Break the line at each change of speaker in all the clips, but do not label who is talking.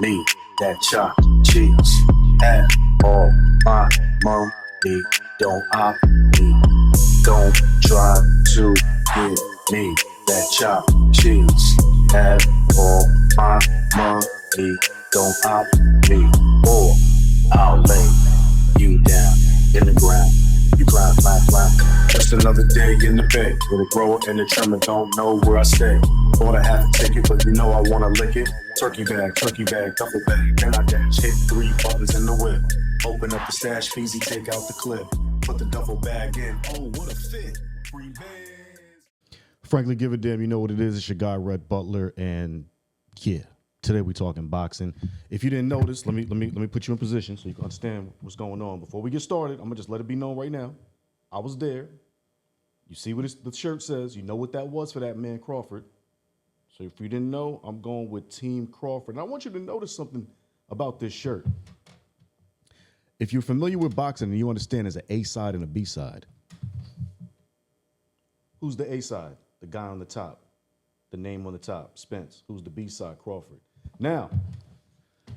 me that chop cheese. Have all my money, don't op me. Don't try to get me that chop cheese. Have all my money, don't op me. Or I'll lay you down in the ground. You climb, climb, climb. Just another day in the bed with a grower and a trimmer, don't know where I stay. Thought I had to take it, but you know I wanna lick it. Turkey bag, duffel bag. Then I dash, hit 3 buttons in the whip. Open up the stash, Feezy, take out the clip. Put the duffel bag in. Oh, what a fit. Free bands.
Frankly, give a damn. You know what it is. It's your guy, Rhett Butler, and yeah, today we talking boxing. If you didn't notice, let me put you in position so you can understand what's going on. Before we get started, I'm gonna just let it be known right now. I was there. You see what the shirt says. You know what that was for that man Crawford. So if you didn't know, I'm going with Team Crawford. And I want you to notice something about this shirt. If you're familiar with boxing and you understand there's an A side and a B side. Who's the A side? The guy on the top. The name on the top, Spence. Who's the B side? Crawford. Now,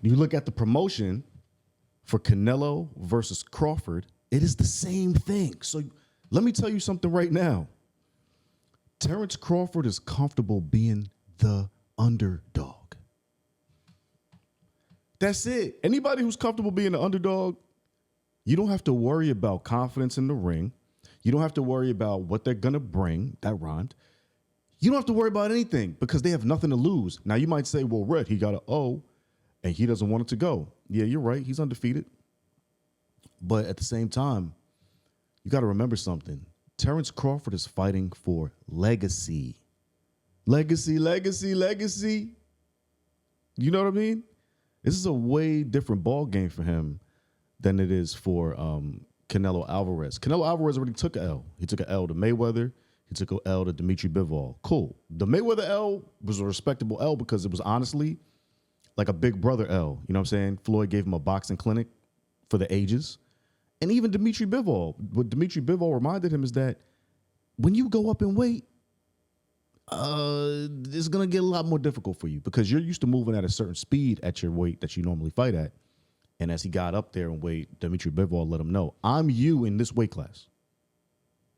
you look at the promotion for Canelo versus Crawford, it is the same thing. So let me tell you something right now. Terence Crawford is comfortable being the underdog. That's it. Anybody who's comfortable being the underdog, you don't have to worry about confidence in the ring. You don't have to worry about what they're going to bring. That rhymed. You don't have to worry about anything because they have nothing to lose. Now, you might say, well, Rhett, he got an O, and he doesn't want it to go. Yeah, you're right. He's undefeated. But at the same time, you got to remember something. Terence Crawford is fighting for legacy. Legacy, legacy, legacy. You know what I mean? This is a way different ball game for him than it is for Canelo Alvarez. Canelo Alvarez already took an L. He took an L to Mayweather. He took an L to Dimitri Bivol. Cool. The Mayweather L was a respectable L because it was honestly like a big brother L. You know what I'm saying? Floyd gave him a boxing clinic for the ages. And even Dimitri Bivol. What Dimitri Bivol reminded him is that when you go up in weight, it's going to get a lot more difficult for you because you're used to moving at a certain speed at your weight that you normally fight at. And as he got up there in weight, Dimitri Bivol let him know, I'm you in this weight class.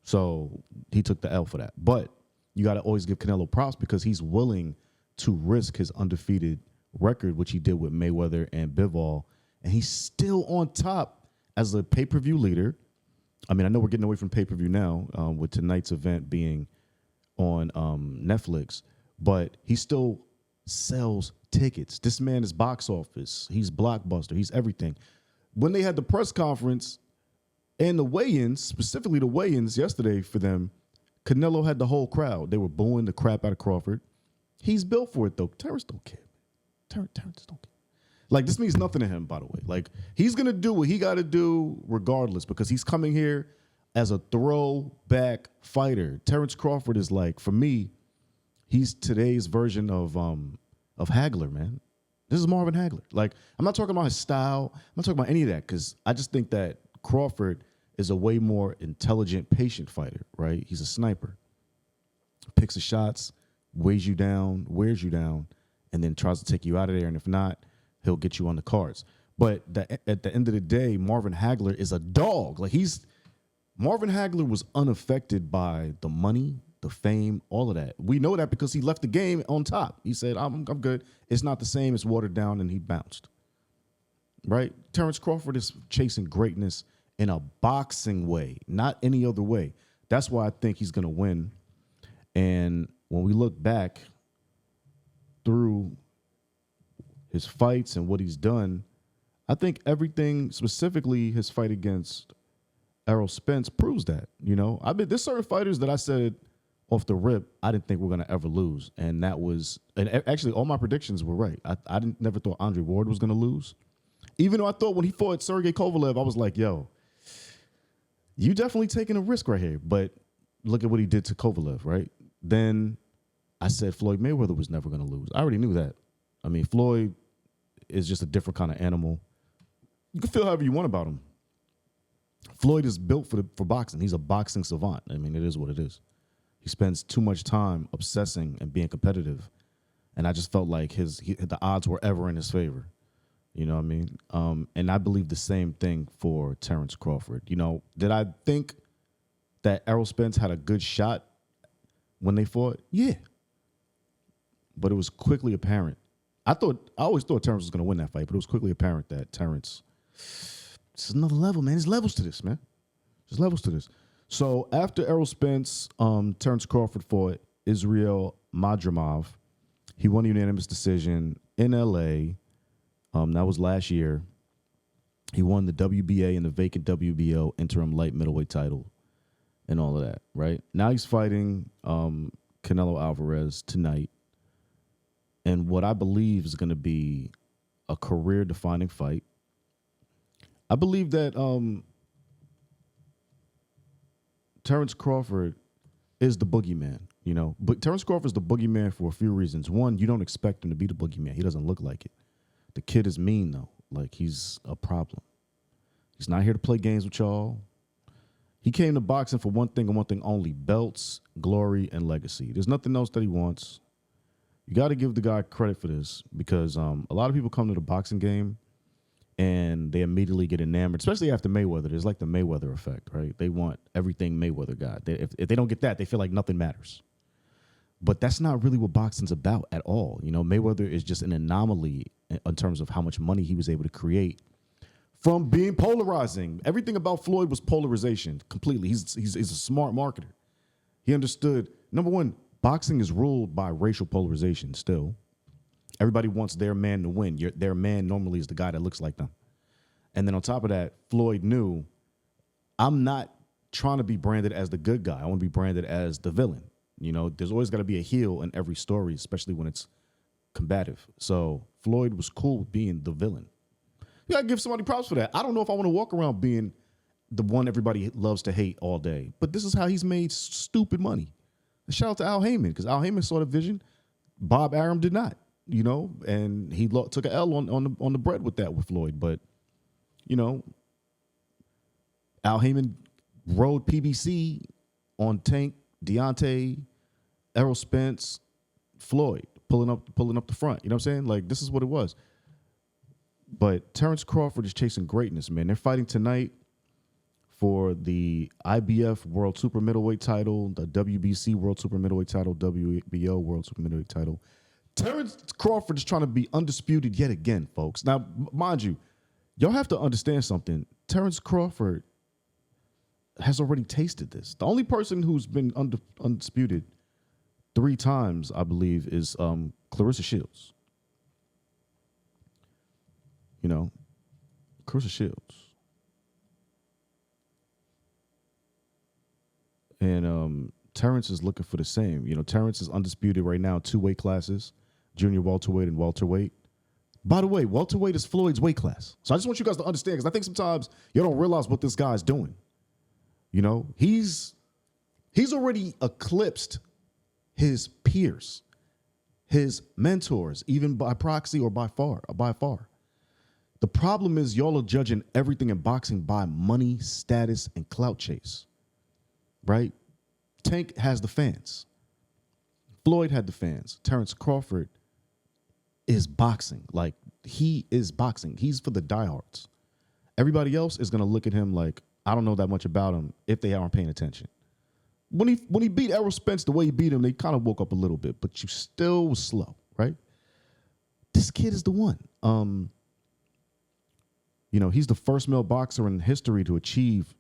So he took the L for that. But you got to always give Canelo props because he's willing to risk his undefeated record, which he did with Mayweather and Bivol. And he's still on top as a pay-per-view leader. I mean, I know we're getting away from pay-per-view now with tonight's event being on Netflix, but he still sells tickets. This man is box office. He's blockbuster. He's everything. When they had the press conference and the weigh-ins, specifically the weigh-ins yesterday for them, Canelo had the whole crowd. They were booing the crap out of Crawford. He's built for it, though. Terence don't care. Terence don't care. Like, this means nothing to him, by the way. Like, he's going to do what he got to do regardless because he's coming here as a throwback fighter. Terence Crawford is like, for me, he's today's version of Hagler, man. This is Marvin Hagler. Like, I'm not talking about his style. I'm not talking about any of that because I just think that Crawford is a way more intelligent, patient fighter, right? He's a sniper. Picks his shots, weighs you down, wears you down, and then tries to take you out of there. And if not, he'll get you on the cards. But at the end of the day, Marvin Hagler is a dog. Like, Marvin Hagler was unaffected by the money, the fame, all of that. We know that because he left the game on top. He said, I'm good. It's not the same. It's watered down, and he bounced. Right? Terence Crawford is chasing greatness in a boxing way, not any other way. That's why I think he's going to win. And when we look back through his fights and what he's done, I think everything, specifically his fight against Errol Spence, proves that. You know, there's certain fighters that I said off the rip I didn't think we're going to ever lose, and that was, and actually all my predictions were right. I never thought Andre Ward was going to lose, even though I thought when he fought Sergey Kovalev, I was like, yo, you definitely taking a risk right here. But look at what he did to Kovalev, right? Then I said Floyd Mayweather was never going to lose. I already knew that. I mean, Floyd is just a different kind of animal. You can feel however you want about him. Floyd is built for boxing. He's a boxing savant. I mean, it is what it is. He spends too much time obsessing and being competitive And I just felt like the odds were ever in his favor. You know what I mean? And I believe the same thing for Terence Crawford. You know, did I think that Errol Spence had a good shot when they fought? Yeah. But it was quickly apparent. I always thought Terence was going to win that fight, but it was quickly apparent that Terence, it's another level, man. There's levels to this, man. There's levels to this. So after Errol Spence, Terence Crawford fought Israel Madrimov. He won a unanimous decision in L.A. That was last year. He won the WBA and the vacant WBO interim light middleweight title and all of that, right? Now he's fighting Canelo Alvarez tonight. And what I believe is going to be a career-defining fight. I believe that Terence Crawford is the boogeyman, you know. But Terence Crawford is the boogeyman for a few reasons. One, you don't expect him to be the boogeyman. He doesn't look like it. The kid is mean, though. Like, he's a problem. He's not here to play games with y'all. He came to boxing for one thing and one thing only: belts, glory, and legacy. There's nothing else that he wants. You got to give the guy credit for this, because a lot of people come to the boxing game and they immediately get enamored, especially after Mayweather. There's like the Mayweather effect, right? They want everything Mayweather got. If they don't get that, they feel like nothing matters. But that's not really what boxing's about at all. You know, Mayweather is just an anomaly in terms of how much money he was able to create from being polarizing. Everything about Floyd was polarization completely. He's a smart marketer. He understood, number one, boxing is ruled by racial polarization still. Everybody wants their man to win. Their man normally is the guy that looks like them. And then on top of that, Floyd knew, I'm not trying to be branded as the good guy. I want to be branded as the villain. You know, there's always got to be a heel in every story, especially when it's combative. So Floyd was cool with being the villain. You got to give somebody props for that. I don't know if I want to walk around being the one everybody loves to hate all day, but this is how he's made stupid money. Shout out to Al Heyman, because Al Heyman saw the vision. Bob Arum did not, you know, and he took an L on the bread with that with Floyd. But, you know, Al Heyman rode PBC on Tank, Deontay, Errol Spence, Floyd, pulling up the front. You know what I'm saying? Like, this is what it was. But Terence Crawford is chasing greatness, man. They're fighting tonight for the IBF World Super Middleweight title, the WBC World Super Middleweight title, WBO World Super Middleweight title. Terence Crawford is trying to be undisputed yet again, folks. Now, mind you, y'all have to understand something. Terence Crawford has already tasted this. The only person who's been undisputed 3 times, I believe, is Clarissa Shields. You know, Clarissa Shields. And Terence is looking for the same. You know, Terence is undisputed right now, 2 weight classes, junior welterweight and welterweight. By the way, welterweight is Floyd's weight class. So I just want you guys to understand, because I think sometimes you don't realize what this guy's doing. You know, he's already eclipsed his peers, his mentors, even by proxy or by far. The problem is y'all are judging everything in boxing by money, status, and clout chase. Right? Tank has the fans. Floyd had the fans. Terence Crawford is boxing. Like, he is boxing. He's for the diehards. Everybody else is going to look at him like, I don't know that much about him, if they aren't paying attention. When he beat Errol Spence the way he beat him, they kind of woke up a little bit, but you still was slow, right? This kid is the one. You know, he's the first male boxer in history to achieve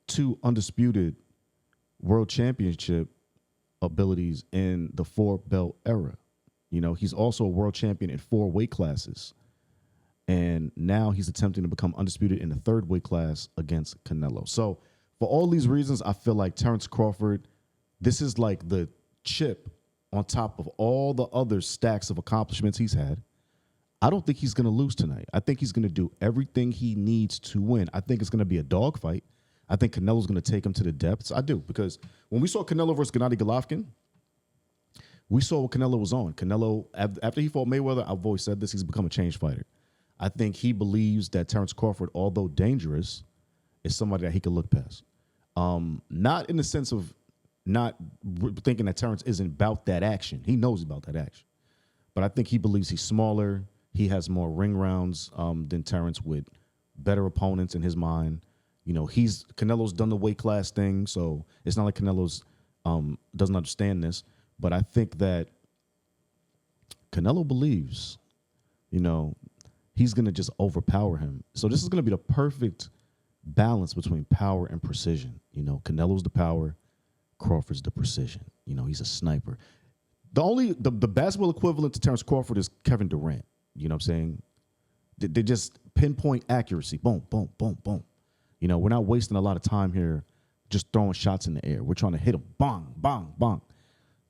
2 undisputed world championship abilities in the 4-belt era. You know, he's also a world champion in 4 weight classes. And now he's attempting to become undisputed in the 3rd weight class against Canelo. So for all these reasons, I feel like Terence Crawford, this is like the chip on top of all the other stacks of accomplishments he's had. I don't think he's going to lose tonight. I think he's going to do everything he needs to win. I think it's going to be a dogfight. I think Canelo's going to take him to the depths. I do, because when we saw Canelo versus Gennady Golovkin, we saw what Canelo was on. Canelo, after he fought Mayweather, I've always said this, he's become a changed fighter. I think he believes that Terence Crawford, although dangerous, is somebody that he could look past. Not in the sense of not thinking that Terence isn't about that action. He knows about that action. but I think he believes he's smaller. He has more ring rounds than Terence, with better opponents in his mind. You know, Canelo's done the weight class thing, so it's not like Canelo's doesn't understand this. But I think that Canelo believes, you know, he's going to just overpower him. So this is going to be the perfect balance between power and precision. You know, Canelo's the power, Crawford's the precision. You know, he's a sniper. The basketball equivalent to Terence Crawford is Kevin Durant. You know what I'm saying? They just pinpoint accuracy. Boom, boom, boom, boom. You know, we're not wasting a lot of time here just throwing shots in the air. We're trying to hit them. Bang, bang, bang.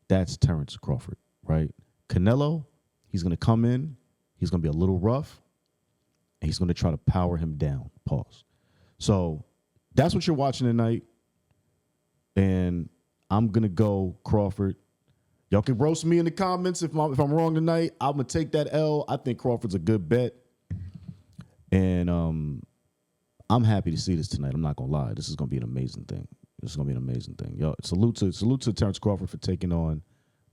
That's Terence Crawford, right? Canelo, he's going to come in. He's going to be a little rough. And he's going to try to power him down. Pause. So that's what you're watching tonight. And I'm going to go Crawford. Y'all can roast me in the comments if I'm wrong tonight. I'm going to take that L. I think Crawford's a good bet. And I'm happy to see this tonight. I'm not going to lie. This is going to be an amazing thing. This is going to be an amazing thing. Yo, salute to Terence Crawford for taking on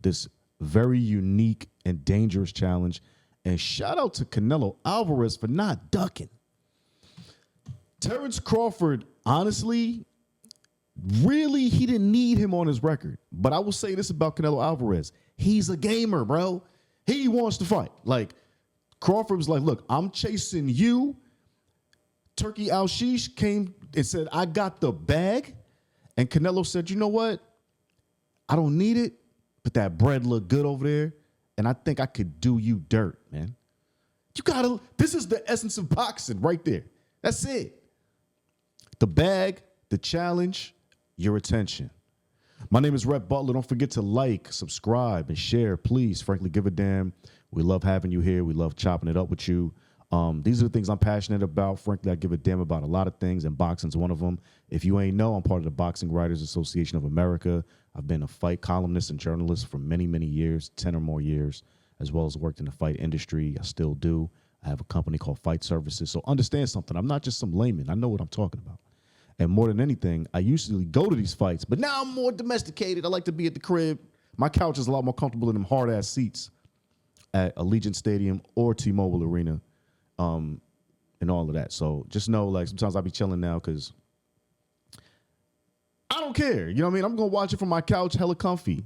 this very unique and dangerous challenge. And shout out to Canelo Alvarez for not ducking. Terence Crawford, honestly, really, he didn't need him on his record. But I will say this about Canelo Alvarez. He's a gamer, bro. He wants to fight. Like, Crawford was like, look, I'm chasing you. Turkey Al-Shish came and said, I got the bag. And Canelo said, you know what? I don't need it, but that bread look good over there. And I think I could do you dirt, man. This is the essence of boxing right there. That's it. The bag, the challenge, your attention. My name is Rhett Butler. Don't forget to like, subscribe, and share. Please, frankly, give a damn. We love having you here. We love chopping it up with you. These are the things I'm passionate about. Frankly, I give a damn about a lot of things, and boxing's one of them. If you ain't know, I'm part of the Boxing Writers Association of America. I've been a fight columnist and journalist for many, many years, 10 or more years, as well as worked in the fight industry. I still do. I have a company called Fight Services. So understand something. I'm not just some layman. I know what I'm talking about. And more than anything, I usually go to these fights, but now I'm more domesticated. I like to be at the crib. My couch is a lot more comfortable in them hard-ass seats at Allegiant Stadium or T-Mobile Arena. And all of that. So just know, like, sometimes I'll be chilling now because I don't care. You know what I mean? I'm going to watch it from my couch, hella comfy.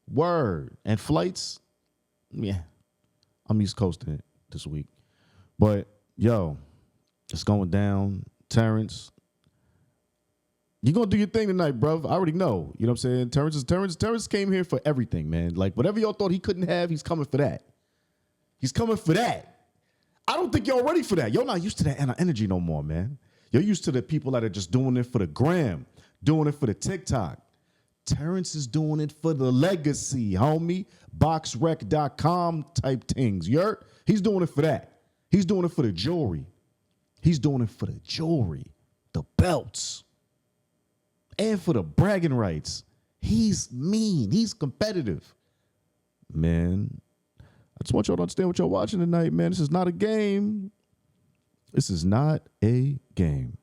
Word. And flights, yeah, I'm East Coasting it this week. But, yo, it's going down. Terence, you're going to do your thing tonight, bro. I already know. You know what I'm saying? Terence came here for everything, man. Like, whatever y'all thought he couldn't have, he's coming for that. He's coming for that. I don't think y'all ready for that. Y'all not used to that energy no more, man. You're used to the people that are just doing it for the gram, doing it for the TikTok. Terence is doing it for the legacy, homie. Boxrec.com type things. He's doing it for that. He's doing it for the jewelry. He's doing it for the jewelry, the belts, and for the bragging rights. He's mean. He's competitive. Man, I just want y'all to understand what y'all watching tonight, man. This is not a game. This is not a game.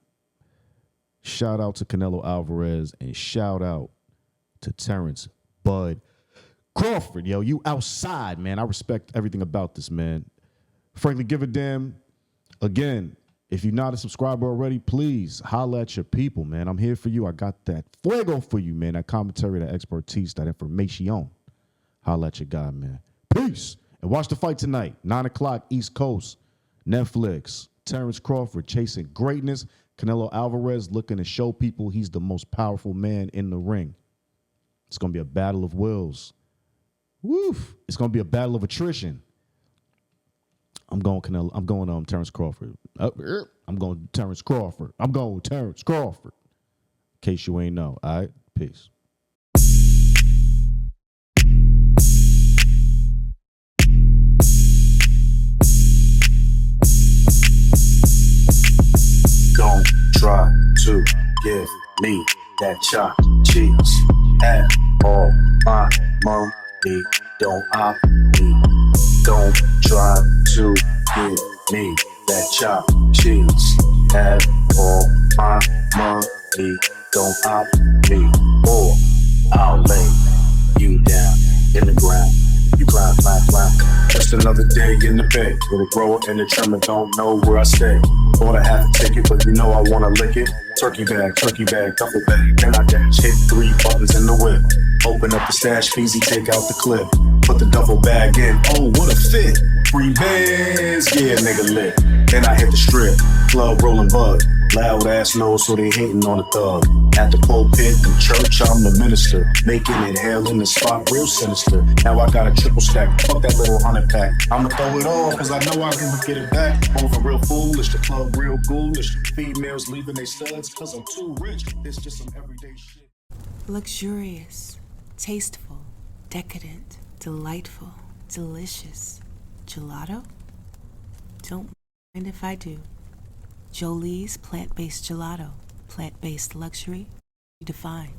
Shout out to Canelo Alvarez and shout out to Terence Bud Crawford. Yo, you outside, man. I respect everything about this, man. Frankly, give a damn. Again, if you're not a subscriber already, please holla at your people, man. I'm here for you. I got that fuego for you, man. That commentary, that expertise, that information. Holla at your guy, man. Peace. And watch the fight tonight, 9 o'clock East Coast, Netflix. Terence Crawford chasing greatness. Canelo Alvarez looking to show people he's the most powerful man in the ring. It's going to be a battle of wills. Woof. It's going to be a battle of attrition. I'm going Terence Crawford. I'm going Terence Crawford. I'm going Terence Crawford. In case you ain't know. All right? Peace.
Don't try to give me that chop cheese. Have all my money, don't op me. Don't try to give me that chop cheese. Have all my money, don't op me. Or I'll lay you down in the ground. You climb. That's the another day in the bed. With a grower and a trimmer, don't know where I stay. Bought a half a ticket, but you know I wanna lick it. Turkey bag, duffel bag. Then I dash, hit 3 buttons in the whip. Open up the stash, Feezy, take out the clip. Put the duffel bag in, oh, what a fit. Free bands, yeah, nigga lit. Then I hit the strip, club rolling bud. Loud ass nose, so they hating on the thug. At the pulpit in church, I'm the minister. Making it hell in the spot, real sinister. Now I got a triple stack, fuck that little 100 pack. I'ma throw it all, cause I know I can get it back. Over real foolish, the club real ghoulish. Females leaving they studs, cause I'm too rich. It's just some everyday shit.
Luxurious, tasteful, decadent, delightful, delicious. Gelato? Don't mind if I do. Jolie's plant-based gelato. Plant-based luxury defined.